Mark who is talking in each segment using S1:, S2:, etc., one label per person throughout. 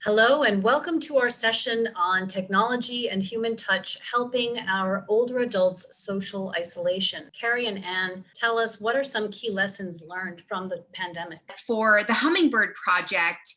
S1: Hello and welcome to our session on technology and human touch helping our older adults social isolation. Kari and Anne, tell us, what are some key lessons learned from the pandemic?
S2: For the Hummingbird Project,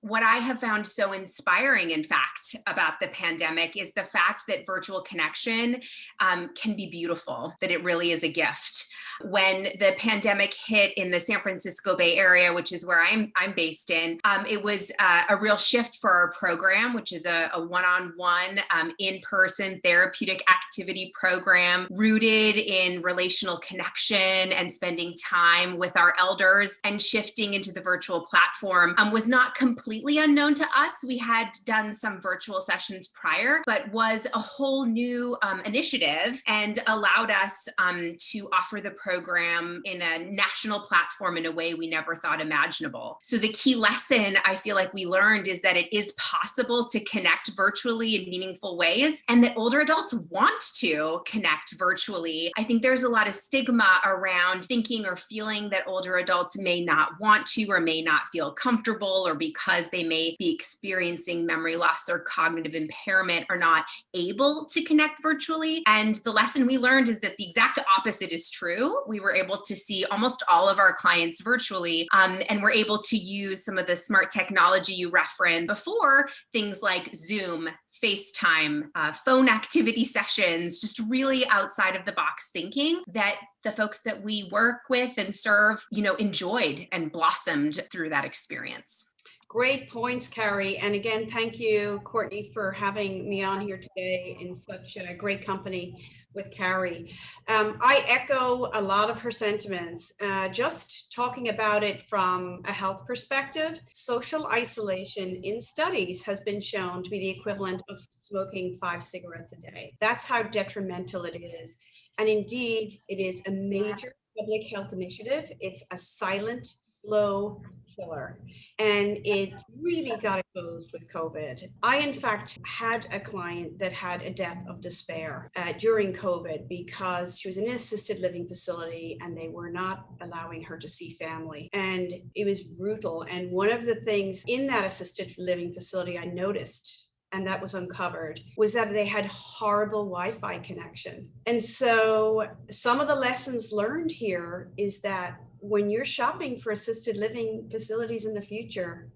S2: what I have found so inspiring, in fact, about the pandemic is the fact that virtual connection can be beautiful, that it really is a gift. When the pandemic hit in the San Francisco Bay Area, which is where I'm based in, it was a real shift for our program, which is a one-on-one in-person therapeutic activity program rooted in relational connection and spending time with our elders, and shifting into the virtual platform was not completely unknown to us. We had done some virtual sessions prior, but was a whole new initiative and allowed us to offer the program in a national platform in a way we never thought imaginable. So the key lesson I feel like we learned is that it is possible to connect virtually in meaningful ways, and that older adults want to connect virtually. I think there's a lot of stigma around thinking or feeling that older adults may not want to or may not feel comfortable, or because they may be experiencing memory loss or cognitive impairment are not able to connect virtually. And the lesson we learned is that the exact opposite is true. We were able to see almost all of our clients virtually, and we're able to use some of the smart technology you referenced before, things like Zoom, FaceTime, phone activity sessions, just really outside of the box thinking that the folks that we work with and serve, enjoyed and blossomed through that experience.
S3: Great points, Kari. And again, thank you, Courtney, for having me on here today in such a great company with Kari. I echo a lot of her sentiments. Just talking about it from a health perspective, social isolation in studies has been shown to be the equivalent of smoking 5 cigarettes a day. That's how detrimental it is. And indeed, it is a major public health initiative. It's a silent, slow killer, and it really got exposed with COVID. I, in fact, had a client that had a death of despair during COVID because she was in an assisted living facility and they were not allowing her to see family. And it was brutal. And one of the things in that assisted living facility I noticed, and that was uncovered, was that they had horrible Wi-Fi connection. And so some of the lessons learned here is that when you're shopping for assisted living facilities in the future,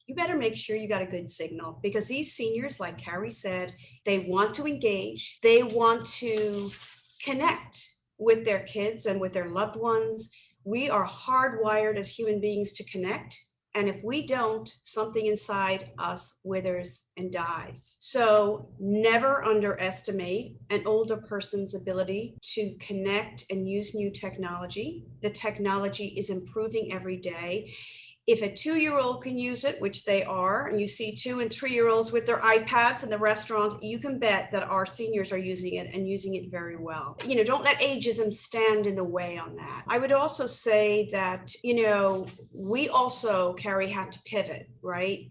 S3: you better make sure you got a good signal, because these seniors, like Kari said, they want to engage, they want to connect with their kids and with their loved ones. We are hardwired as human beings to connect. And if we don't, something inside us withers and dies. So never underestimate an older person's ability to connect and use new technology. The technology is improving every day. If a 2-year-old can use it, which they are, and you see 2 and 3-year-olds with their iPads in the restaurants, you can bet that our seniors are using it and using it very well. Don't let ageism stand in the way on that. I would also say that, we also, Kari, had to pivot, right?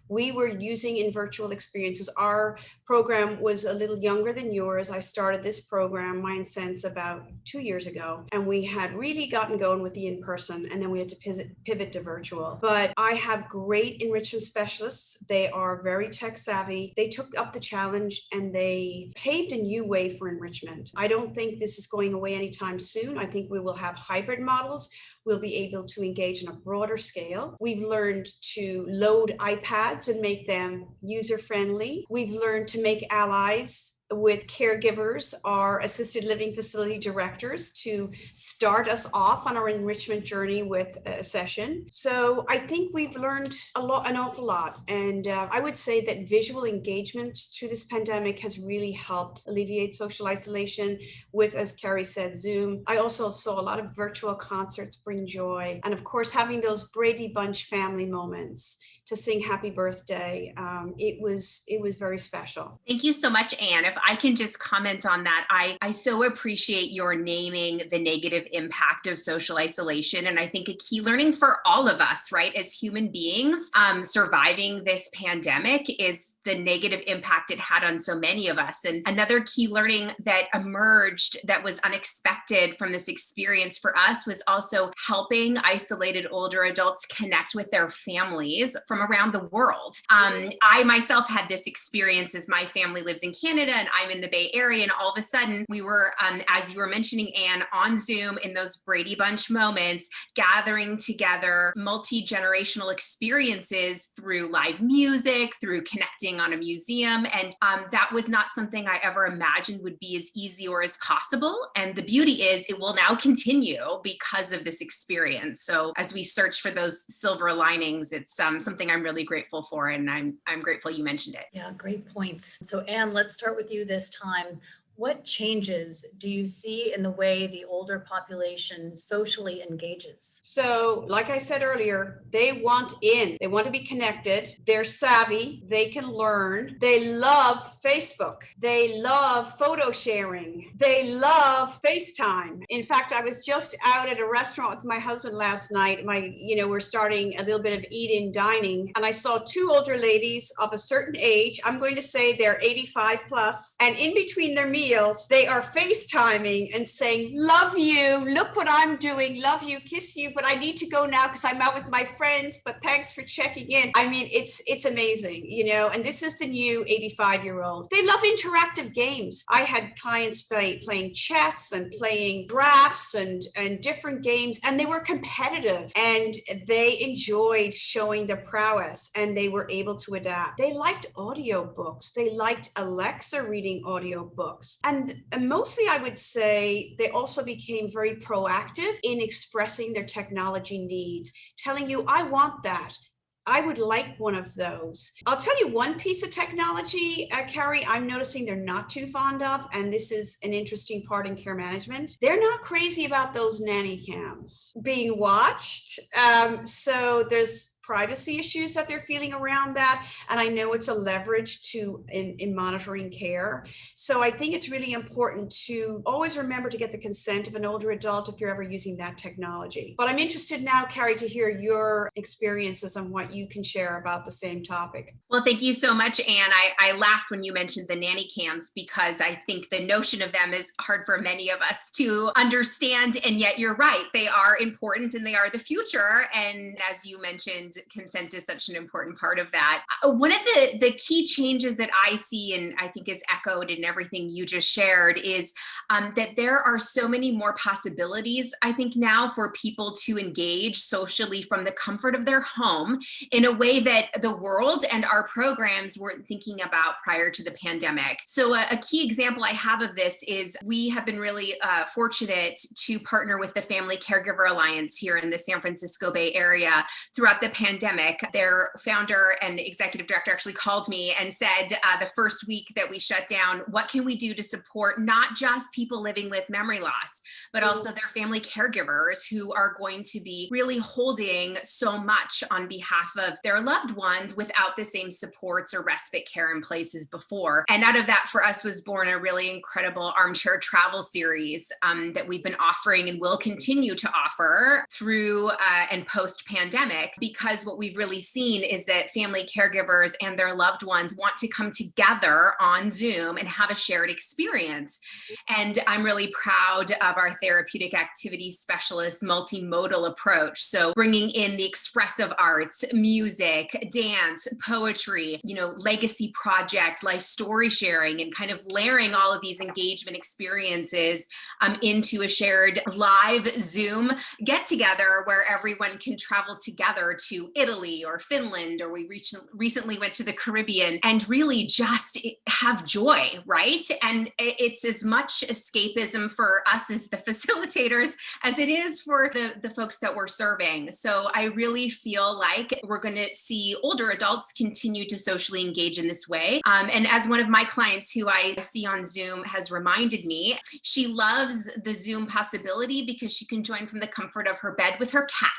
S3: We were using in virtual experiences. Our program was a little younger than yours. I started this program, Mind Sense, about 2 years ago, and we had really gotten going with the in-person, and then we had to pivot to virtual. But I have great enrichment specialists. They are very tech savvy. They took up the challenge and they paved a new way for enrichment. I don't think this is going away anytime soon. I think we will have hybrid models. We'll be able to engage on a broader scale. We've learned to load iPads and make them user-friendly. We've learned to make allies with caregivers, our assisted living facility directors, to start us off on our enrichment journey with a session. So I think we've learned an awful lot. And I would say that visual engagement through this pandemic has really helped alleviate social isolation with, as Kari said, Zoom. I also saw a lot of virtual concerts bring joy. And of course, having those Brady Bunch family moments to sing happy birthday. It was very special.
S2: Thank you so much, Anne. If I can just comment on that, I so appreciate your naming the negative impact of social isolation. And I think a key learning for all of us, right, as human beings, surviving this pandemic is the negative impact it had on so many of us. And another key learning that emerged that was unexpected from this experience for us was also helping isolated older adults connect with their families from around the world. I myself had this experience as my family lives in Canada and I'm in the Bay Area, and all of a sudden we were, as you were mentioning, Anne, on Zoom in those Brady Bunch moments, gathering together multi-generational experiences through live music, through connecting on a museum. And that was not something I ever imagined would be as easy or as possible. And the beauty is it will now continue because of this experience. So as we search for those silver linings, it's something I'm really grateful for. And I'm grateful you mentioned it.
S1: Yeah, great points. So Anne, let's start with you this time. What changes do you see in the way the older population socially engages?
S3: So, like I said earlier, they want in, they want to be connected, they're savvy, they can learn, they love Facebook, they love photo sharing, they love FaceTime. In fact, I was just out at a restaurant with my husband last night. We're starting a little bit of eat-in dining, and I saw two older ladies of a certain age. I'm going to say they're 85 plus, and in between their meals, they are FaceTiming and saying, love you, look what I'm doing, love you, kiss you, but I need to go now because I'm out with my friends, but thanks for checking in. I mean, it's amazing, and this is the new 85-year-old. They love interactive games. I had clients playing chess and playing drafts and different games, and they were competitive and they enjoyed showing their prowess and they were able to adapt. They liked audiobooks. They liked Alexa reading audiobooks. And mostly, I would say they also became very proactive in expressing their technology needs, telling you, I want that. I would like one of those. I'll tell you one piece of technology, Kari, I'm noticing they're not too fond of, and this is an interesting part in care management. They're not crazy about those nanny cams being watched. So there's privacy issues that they're feeling around that. And I know it's a leverage in monitoring care. So I think it's really important to always remember to get the consent of an older adult if you're ever using that technology. But I'm interested now, Kari, to hear your experiences and what you can share about the same topic.
S2: Well, thank you so much, Anne. I laughed when you mentioned the nanny cams because I think the notion of them is hard for many of us to understand. And yet you're right, they are important and they are the future. And as you mentioned, consent is such an important part of that. One of the key changes that I see, and I think is echoed in everything you just shared, is that there are so many more possibilities, I think, now for people to engage socially from the comfort of their home in a way that the world and our programs weren't thinking about prior to the pandemic. So a key example I have of this is we have been really fortunate to partner with the Family Caregiver Alliance here in the San Francisco Bay Area throughout the pandemic. Their founder and executive director actually called me and said the first week that we shut down, what can we do to support not just people living with memory loss, but also their family caregivers who are going to be really holding so much on behalf of their loved ones without the same supports or respite care in place as before. And out of that, for us, was born a really incredible armchair travel series that we've been offering and will continue to offer through and post-pandemic, because what we've really seen is that family caregivers and their loved ones want to come together on Zoom and have a shared experience. And I'm really proud of our therapeutic activities specialist multimodal approach. So bringing in the expressive arts, music, dance, poetry, legacy project, life story sharing, and kind of layering all of these engagement experiences into a shared live Zoom get together where everyone can travel together to Italy or Finland, or we recently went to the Caribbean, and really just have joy, right? And it's as much escapism for us as the facilitators as it is for the folks that we're serving. So I really feel like we're going to see older adults continue to socially engage in this way. And as one of my clients who I see on Zoom has reminded me, she loves the Zoom possibility because she can join from the comfort of her bed with her cat,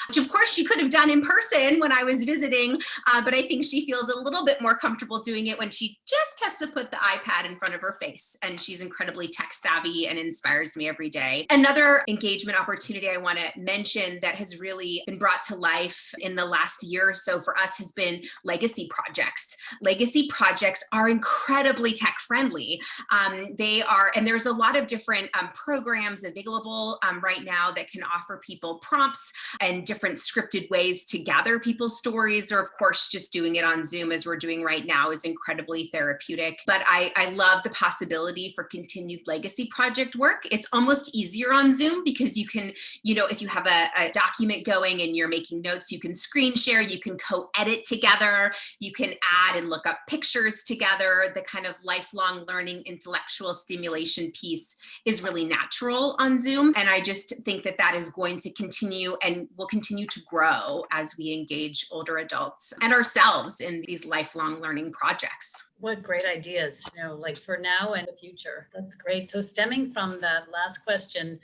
S2: which of course she could have done in person when I was visiting, but I think she feels a little bit more comfortable doing it when she just has to put the iPad in front of her face, and she's incredibly tech savvy and inspires me every day. Another engagement opportunity I want to mention that has really been brought to life in the last year or so for us has been legacy projects. legacy projects are incredibly tech friendly. And there's a lot of different programs available right now that can offer people prompts and different scripted ways to gather people's stories, or of course, just doing it on Zoom as we're doing right now is incredibly therapeutic. But I love the possibility for continued legacy project work. It's almost easier on Zoom because you can, if you have a document going and you're making notes, you can screen share, you can co-edit together, you can add and look up pictures together. The kind of lifelong learning intellectual stimulation piece is really natural on Zoom. And I just think that that is going to continue and will continue to grow as we engage older adults and ourselves in these lifelong learning projects.
S1: What great ideas, like for now and the future. That's great. So stemming from that last question,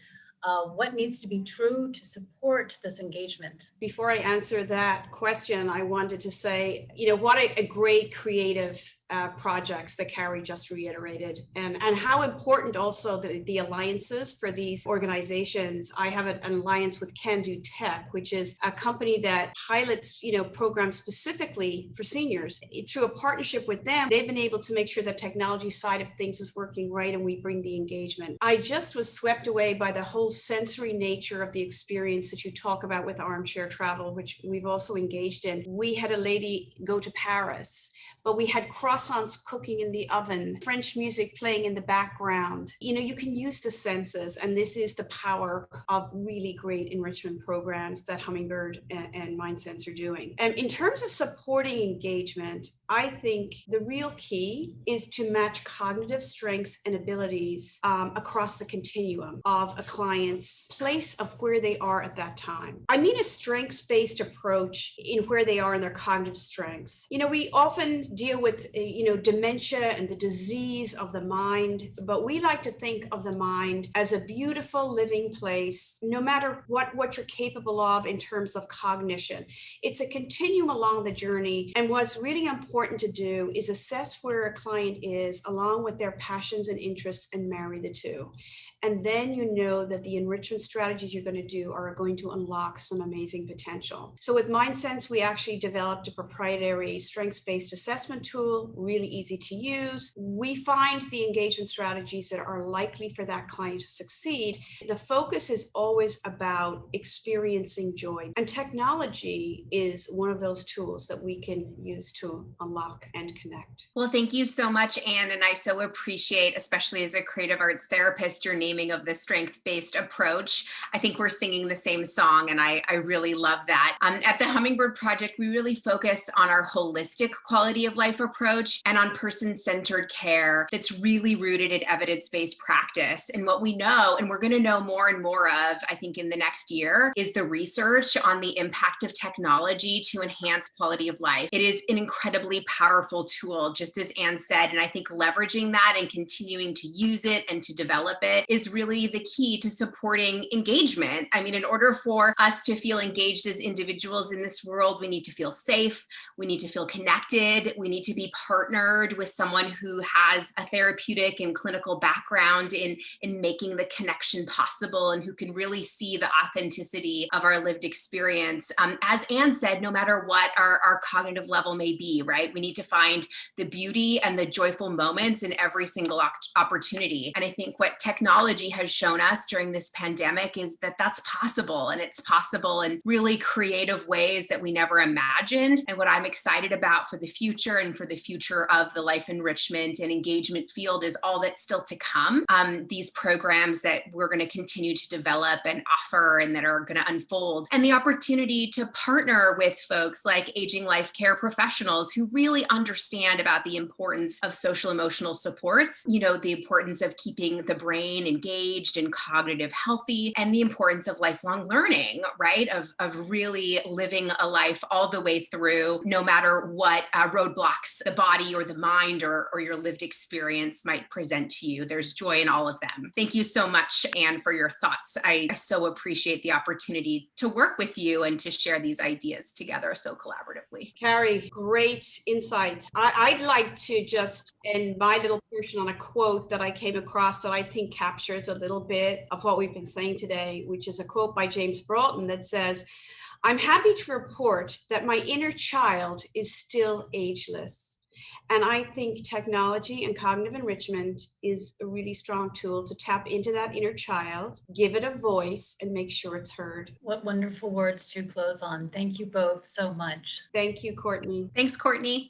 S1: what needs to be true to support this engagement?
S3: Before I answer that question, I wanted to say, what a great creative projects that Kari just reiterated, and how important also the alliances for these organizations. I have an alliance with Can Do Tech, which is a company that pilots, programs specifically for seniors. Through a partnership with them, they've been able to make sure the technology side of things is working right, and we bring the engagement. I just was swept away by the whole sensory nature of the experience that you talk about with armchair travel, which we've also engaged in. We had a lady go to Paris, but we had croissants cooking in the oven, French music playing in the background. You can use the senses, and this is the power of really great enrichment programs that Hummingbird and MindSense are doing. And in terms of supporting engagement, I think the real key is to match cognitive strengths and abilities across the continuum of a client's place of where they are at that time. I mean a strengths-based approach in where they are in their cognitive strengths. We often deal with, dementia and the disease of the mind, but we like to think of the mind as a beautiful living place, no matter what you're capable of in terms of cognition. It's a continuum along the journey, and what's really important to do is assess where a client is along with their passions and interests and marry the two. And then that the enrichment strategies you're going to do are going to unlock some amazing potential. So with MindSense, we actually developed a proprietary strengths-based assessment tool, really easy to use. We find the engagement strategies that are likely for that client to succeed. The focus is always about experiencing joy. And technology is one of those tools that we can use to unlock and connect.
S2: Well, thank you so much, Anne. And I so appreciate, especially as a creative arts therapist, your naming of the strength-based approach. I think we're singing the same song, and I really love that. At the Hummingbird Project, we really focus on our holistic quality of life approach and on person-centered care that's really rooted in evidence-based practice. And what we know, and we're going to know more and more of, I think, in the next year, is the research on the impact of technology to enhance quality of life. It is an incredibly powerful tool, just as Anne said, and I think leveraging that and continuing to use it and to develop it is really the key to supporting engagement. I mean, in order for us to feel engaged as individuals in this world, we need to feel safe, we need to feel connected, we need to be partnered with someone who has a therapeutic and clinical background in making the connection possible and who can really see the authenticity of our lived experience. As Anne said, no matter what our cognitive level may be, right? We need to find the beauty and the joyful moments in every single opportunity. And I think what technology has shown us during this pandemic is that that's possible, and it's possible in really creative ways that we never imagined. And what I'm excited about for the future and for the future of the life enrichment and engagement field is all that's still to come. These programs that we're going to continue to develop and offer and that are going to unfold, and the opportunity to partner with folks like aging life care professionals who really understand about the importance of social emotional supports, the importance of keeping the brain engaged and cognitive healthy, and the importance of lifelong learning, right? Of really living a life all the way through, no matter what roadblocks the body or the mind or your lived experience might present to you. There's joy in all of them. Thank you so much, Anne, for your thoughts. I so appreciate the opportunity to work with you and to share these ideas together so collaboratively.
S3: Kari, great insights. I'd like to just end my little portion on a quote that I came across that I think captures a little bit of what we've been saying today, which is a quote by James Broughton that says, "I'm happy to report that my inner child is still ageless. And I think technology and cognitive enrichment is a really strong tool to tap into that inner child, give it a voice, and make sure it's heard.
S1: What wonderful words to close on. Thank you both so much.
S3: Thank you, Courtney.
S2: Thanks, Courtney.